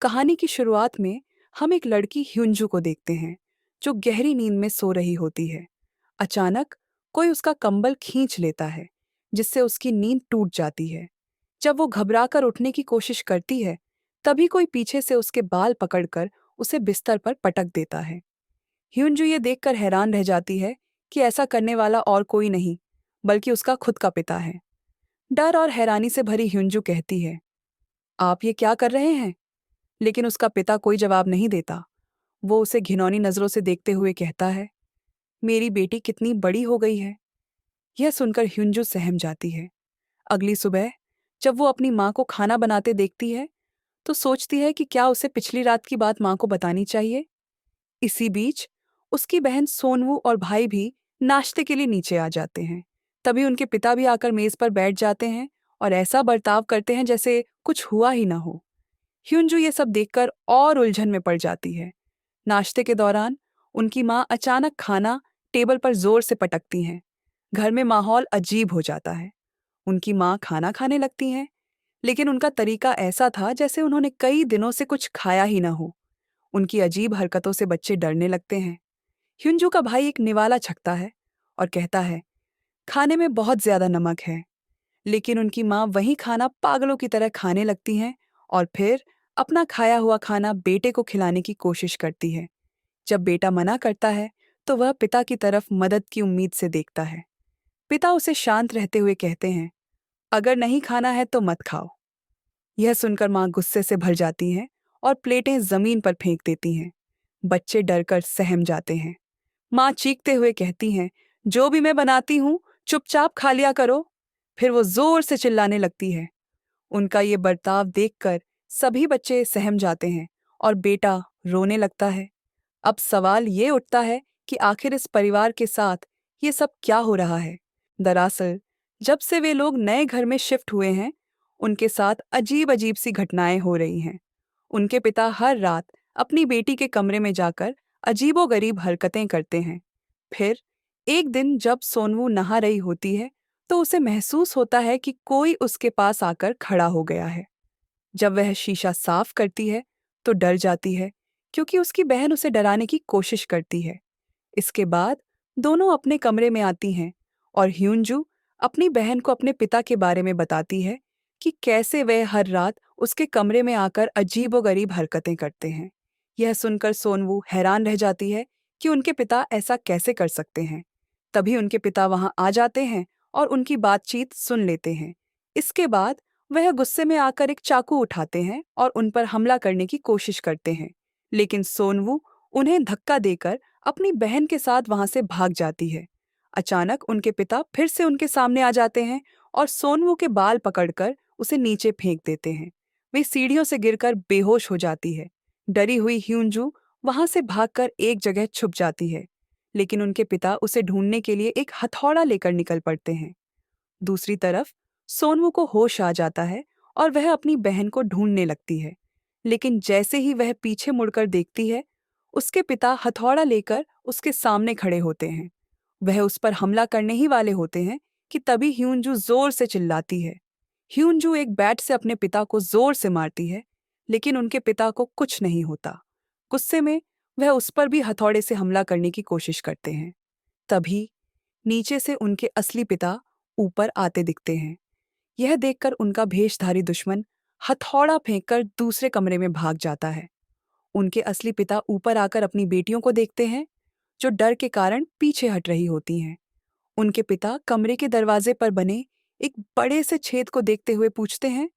कहानी की शुरुआत में हम एक लड़की ह्युंजू को देखते हैं जो गहरी नींद में सो रही होती है। अचानक कोई उसका कंबल खींच लेता है जिससे उसकी नींद टूट जाती है। जब वो घबराकर उठने की कोशिश करती है तभी कोई पीछे से उसके बाल पकड़कर उसे बिस्तर पर पटक देता है। ह्युंजू ये देखकर हैरान रह जाती है कि ऐसा करने वाला और कोई नहीं बल्कि उसका खुद का पिता है। डर और हैरानी से भरी ह्युंजू कहती है, आप ये क्या कर रहे हैं? लेकिन उसका पिता कोई जवाब नहीं देता। वो उसे घिनौनी नजरों से देखते हुए कहता है, मेरी बेटी कितनी बड़ी हो गई है। यह सुनकर ह्युंजू सहम जाती है। अगली सुबह जब वो अपनी माँ को खाना बनाते देखती है तो सोचती है कि क्या उसे पिछली रात की बात माँ को बतानी चाहिए। इसी बीच उसकी बहन सोनवू और भाई भी नाश्ते के लिए नीचे आ जाते हैं। तभी उनके पिता भी आकर मेज पर बैठ जाते हैं और ऐसा बर्ताव करते हैं जैसे कुछ हुआ ही ना हो। ह्युंजू ये सब देखकर और उलझन में पड़ जाती है। नाश्ते के दौरान उनकी माँ अचानक खाना टेबल पर जोर से पटकती हैं। घर में माहौल अजीब हो जाता है। उनकी माँ खाना खाने लगती हैं, लेकिन उनका तरीका ऐसा था जैसे उन्होंने कई दिनों से कुछ खाया ही ना हो। उनकी अजीब हरकतों से बच्चे डरने लगते हैं। ह्युंजू का भाई एक निवाला छकता है और कहता है, खाने में बहुत ज्यादा नमक है। लेकिन उनकी माँ वही खाना पागलों की तरह खाने लगती हैं और फिर अपना खाया हुआ खाना बेटे को खिलाने की कोशिश करती है। जब बेटा मना करता है तो वह पिता की तरफ मदद की उम्मीद से देखता है। पिता उसे शांत रहते हुए कहते हैं, अगर नहीं खाना है तो मत खाओ। यह सुनकर माँ गुस्से से भर जाती हैं और प्लेटें जमीन पर फेंक देती हैं। बच्चे डरकर सहम जाते हैं। माँ चीखते हुए कहती हैं, जो भी मैं बनाती हूँ चुपचाप खा लिया करो। फिर वो जोर से चिल्लाने लगती है। उनका ये बर्ताव देखकर सभी बच्चे सहम जाते हैं और बेटा रोने लगता है। अब सवाल ये उठता है कि आखिर इस परिवार के साथ ये सब क्या हो रहा है। दरअसल जब से वे लोग नए घर में शिफ्ट हुए हैं, उनके साथ अजीब अजीब सी घटनाएं हो रही हैं। उनके पिता हर रात अपनी बेटी के कमरे में जाकर अजीबोगरीब हरकतें करते हैं। फिर एक दिन जब सोनवू नहा रही होती है तो उसे महसूस होता है कि कोई उसके पास आकर खड़ा हो गया है। जब वह शीशा साफ करती है तो डर जाती है क्योंकि उसकी बहन उसे डराने की कोशिश करती है। इसके बाद दोनों अपने कमरे में आती हैं और ह्युंजू अपनी बहन को अपने पिता के बारे में बताती है कि कैसे वह हर रात उसके कमरे में आकर अजीबोगरीब हरकतें करते हैं। यह सुनकर सोनवू हैरान रह जाती है कि उनके पिता ऐसा कैसे कर सकते हैं। तभी उनके पिता वहां आ जाते हैं और उनकी बातचीत सुन लेते हैं। इसके बाद वह गुस्से में आकर एक चाकू उठाते हैं और उन पर हमला करने की कोशिश करते हैं। लेकिन सोनवू उन्हें धक्का देकर अपनी बहन के साथ वहां से भाग जाती है। अचानक उनके पिता फिर से उनके सामने आ जाते हैं और सोनवू के बाल पकड़कर उसे नीचे फेंक देते हैं। वे सीढ़ियों से गिरकर बेहोश हो जाती है। डरी हुई ह्युंजू वहां से भागकर एक जगह छुप जाती है, लेकिन उनके पिता उसे ढूंढने के लिए एक हथौड़ा लेकर निकल पड़ते हैं। दूसरी तरफ सोनवू को होश आ जाता है और वह अपनी बहन को ढूंढने लगती है। लेकिन जैसे ही वह पीछे मुड़कर देखती है, उसके पिता हथौड़ा लेकर उसके सामने खड़े होते हैं। वह उस पर हमला करने ही वाले होते हैं कि तभी ह्युंजू जोर से चिल्लाती है। ह्युंजू एक बैट से अपने पिता को जोर से मारती है, लेकिन उनके पिता को कुछ नहीं होता। गुस्से में वह उस पर भी हथौड़े से हमला करने की कोशिश करते हैं। तभी नीचे से उनके असली पिता ऊपर आते दिखते हैं। यह देखकर उनका भेषधारी दुश्मन हथौड़ा फेंककर दूसरे कमरे में भाग जाता है। उनके असली पिता ऊपर आकर अपनी बेटियों को देखते हैं, जो डर के कारण पीछे हट रही होती हैं। उनके पिता कमरे के दरवाजे पर बने एक बड़े से छेद को देखते हुए पूछते हैं,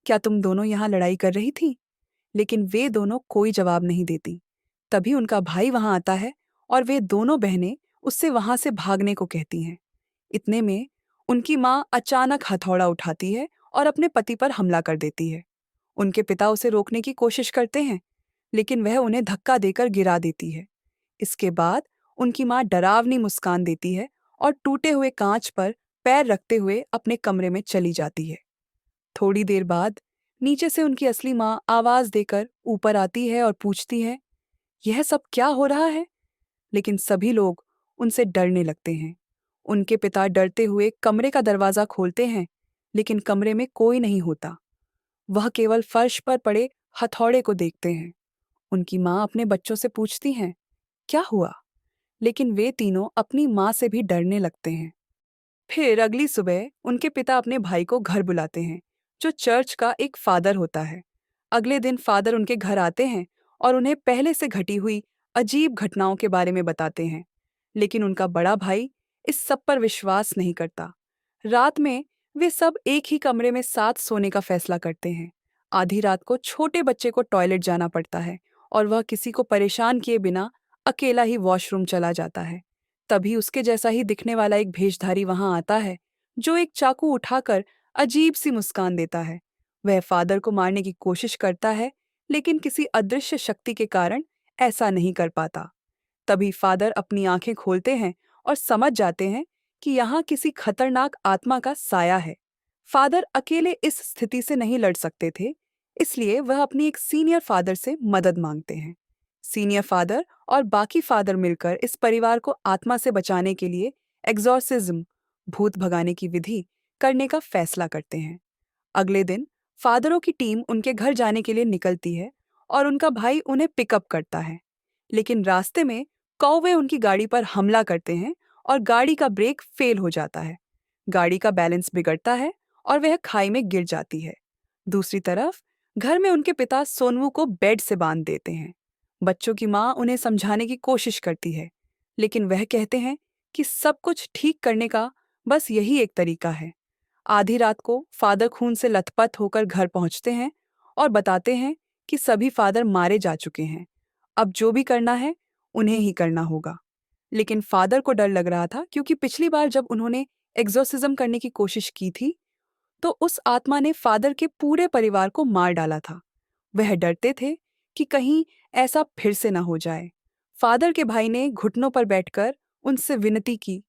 क्या तुम दोनों यहाँ लड़ाई कर रही थी? लेकिन वे दोनों कोई जवाब नहीं देती। तभी उनका भाई वहां आता है और वे दोनों बहनें उससे वहां से भागने को कहती हैं। इतने में उनकी माँ अचानक हथौड़ा उठाती है और अपने पति पर हमला कर देती है। उनके पिता उसे रोकने की कोशिश करते हैं, लेकिन वह उन्हें धक्का देकर गिरा देती है। इसके बाद उनकी माँ डरावनी मुस्कान देती है और टूटे हुए कांच पर पैर रखते हुए अपने कमरे में चली जाती है। थोड़ी देर बाद नीचे से उनकी असली माँ आवाज देकर ऊपर आती है और पूछती है, यह सब क्या हो रहा है? लेकिन सभी लोग उनसे डरने लगते हैं। उनके पिता डरते हुए कमरे का दरवाजा खोलते हैं, लेकिन कमरे में कोई नहीं होता। वह केवल फर्श पर पड़े हथौड़े को देखते हैं। उनकी माँ अपने बच्चों से पूछती हैं, क्या हुआ? लेकिन वे तीनों अपनी माँ से भी डरने लगते हैं। फिर अगली सुबह उनके पिता अपने भाई को घर बुलाते हैं, जो चर्च का एक फादर होता है। अगले दिन फादर उनके घर आते हैं और उन्हें पहले से घटी हुई अजीब घटनाओं के बारे में बताते हैं। लेकिन उनका बड़ा भाई इस सब पर विश्वास नहीं करता। रात में वे सब एक ही कमरे में साथ सोने का फैसला करते हैं। आधी रात को छोटे बच्चे को टॉयलेट जाना पड़ता है और वह किसी को परेशान किए बिना अकेला ही वॉशरूम चला जाता है। तभी उसके जैसा ही दिखने वाला एक भेषधारी वहां आता है, जो एक चाकू उठाकर अजीब सी मुस्कान देता है। वह फादर को मारने की कोशिश करता है, लेकिन किसी अदृश्य शक्ति के कारण ऐसा नहीं कर पाता। तभी फादर अपनी आंखें खोलते हैं और समझ जाते हैं कि यहाँ किसी खतरनाक आत्मा का साया है। फादर अकेले इस स्थिति से नहीं लड़ सकते थे, इसलिए वह अपनी एक सीनियर फादर से मदद मांगते हैं। सीनियर फादर और बाकी फादर मिलकर इस परिवार को आत्मा से बचाने के लिए एग्जॉर्सिज्म, भूत भगाने की विधि करने का फैसला करते हैं। अगले दिन फादरों की टीम उनके घर जाने के लिए निकलती है और उनका भाई उन्हें पिकअप करता है। लेकिन रास्ते में कौवे उनकी गाड़ी पर हमला करते हैं और गाड़ी का ब्रेक फेल हो जाता है। गाड़ी का बैलेंस बिगड़ता है और वह खाई में गिर जाती है। दूसरी तरफ घर में उनके पिता सोनवू को बेड से बांध देते हैं। बच्चों की माँ उन्हें समझाने की कोशिश करती है, लेकिन वह कहते हैं कि सब कुछ ठीक करने का बस यही एक तरीका है। आधी रात को फादर खून से लथपथ होकर घर पहुंचते हैं और बताते हैं कि सभी फादर मारे जा चुके हैं। अब जो भी करना है उन्हें ही करना होगा। लेकिन फादर को डर लग रहा था, क्योंकि पिछली बार जब उन्होंने एग्जॉर्सिज्म करने की कोशिश की थी तो उस आत्मा ने फादर के पूरे परिवार को मार डाला था। वह डरते थे कि कहीं ऐसा फिर से न हो जाए। फादर के भाई ने घुटनों पर बैठकर उनसे विनती की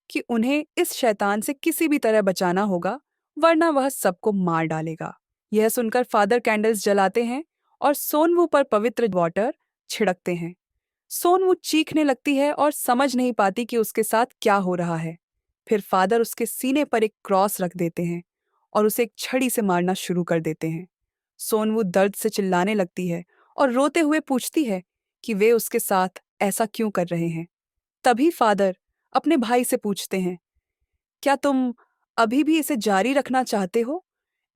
कि उन्हें इस शैतान से किसी भी तरह बचाना होगा, वरना वह सबको मार डालेगा। यह सुनकर फादर कैंडल्स जलाते हैं और सोनवू पर पवित्र वाटर छिड़कते हैं। सोनवू चीखने लगती है और समझ नहीं पाती कि उसके साथ क्या हो रहा है। फिर फादर उसके सीने पर एक क्रॉस रख देते हैं और उसे एक छड़ी से मारना शुरू कर देते हैं। सोनवू दर्द से चिल्लाने लगती है और रोते हुए पूछती है कि वे उसके साथ ऐसा क्यों कर रहे हैं। तभी फादर अपने भाई से पूछते हैं, क्या तुम अभी भी इसे जारी रखना चाहते हो?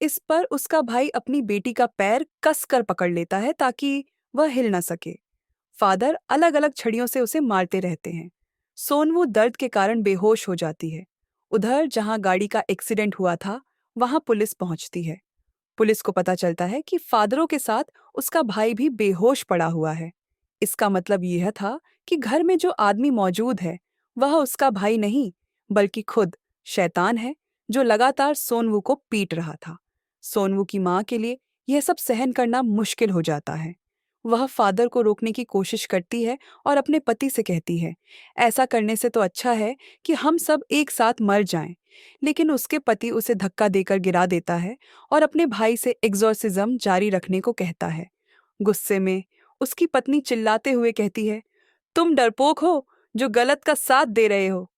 इस पर उसका भाई अपनी बेटी का पैर कसकर पकड़ लेता है ताकि वह हिल न सके। फादर अलग अलग छड़ियों से उसे मारते रहते हैं। सोनवू दर्द के कारण बेहोश हो जाती है। उधर जहां गाड़ी का एक्सीडेंट हुआ था, वहां पुलिस पहुंचती है। पुलिस को पता चलता है कि फादरों के साथ उसका भाई भी बेहोश पड़ा हुआ है। इसका मतलब यह था कि घर में जो आदमी मौजूद है वह उसका भाई नहीं, बल्कि खुद शैतान है, जो लगातार सोनवू को पीट रहा था। सोनवू की माँ के लिए यह सब सहन करना मुश्किल हो जाता है। वह फादर को रोकने की कोशिश करती है और अपने पति से कहती है, ऐसा करने से तो अच्छा है कि हम सब एक साथ मर जाएं। लेकिन उसके पति उसे धक्का देकर गिरा देता है और अपने भाई से एग्जॉर्सिज्म जारी रखने को कहता है। गुस्से में उसकी पत्नी चिल्लाते हुए कहती है, तुम डरपोक हो जो गलत का साथ दे रहे हो।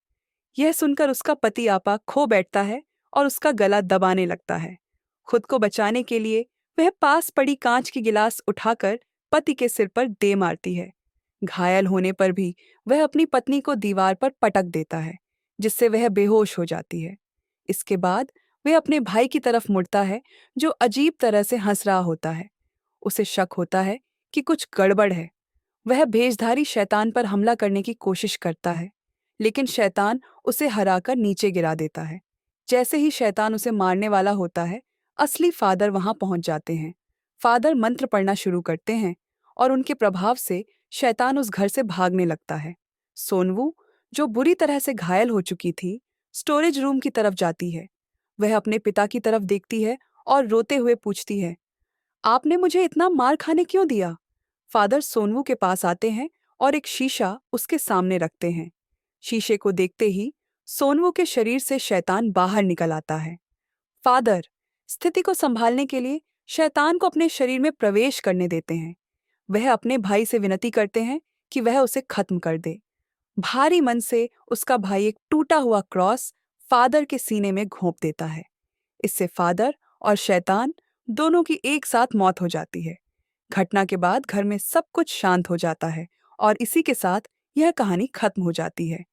यह सुनकर उसका पति आपा खो बैठता है और उसका गला दबाने लगता है। खुद को बचाने के लिए वह पास पड़ी कांच की गिलास उठाकर पति के सिर पर दे मारती है। घायल होने पर भी वह अपनी पत्नी को दीवार पर पटक देता है, जिससे वह बेहोश हो जाती है। इसके बाद वह अपने भाई की तरफ मुड़ता है, जो अजीब तरह से हंस रहा होता है। उसे शक होता है कि कुछ गड़बड़ है। वह भेषधारी शैतान पर हमला करने की कोशिश करता है, लेकिन शैतान उसे हराकर नीचे गिरा देता है। जैसे ही शैतान उसे मारने वाला होता है, असली फादर वहां पहुंच जाते हैं। फादर मंत्र पढ़ना शुरू करते हैं और उनके प्रभाव से शैतान उस घर से भागने लगता है। सोनवू, जो बुरी तरह से घायल हो चुकी थी, स्टोरेज रूम की तरफ जाती है। वह अपने पिता की तरफ देखती है और रोते हुए पूछती है, आपने मुझे इतना मार खाने क्यों दिया? फादर सोनवू के पास आते हैं और एक शीशा उसके सामने रखते हैं। शीशे को देखते ही सोनवू के शरीर से शैतान बाहर निकल आता है। फादर स्थिति को संभालने के लिए शैतान को अपने शरीर में प्रवेश करने देते हैं। वह अपने भाई से विनती करते हैं कि वह उसे खत्म कर दे। भारी मन से उसका भाई एक टूटा हुआ क्रॉस फादर के सीने में घोंप देता है। इससे फादर और शैतान दोनों की एक साथ मौत हो जाती है। घटना के बाद घर में सब कुछ शांत हो जाता है और इसी के साथ यह कहानी खत्म हो जाती है।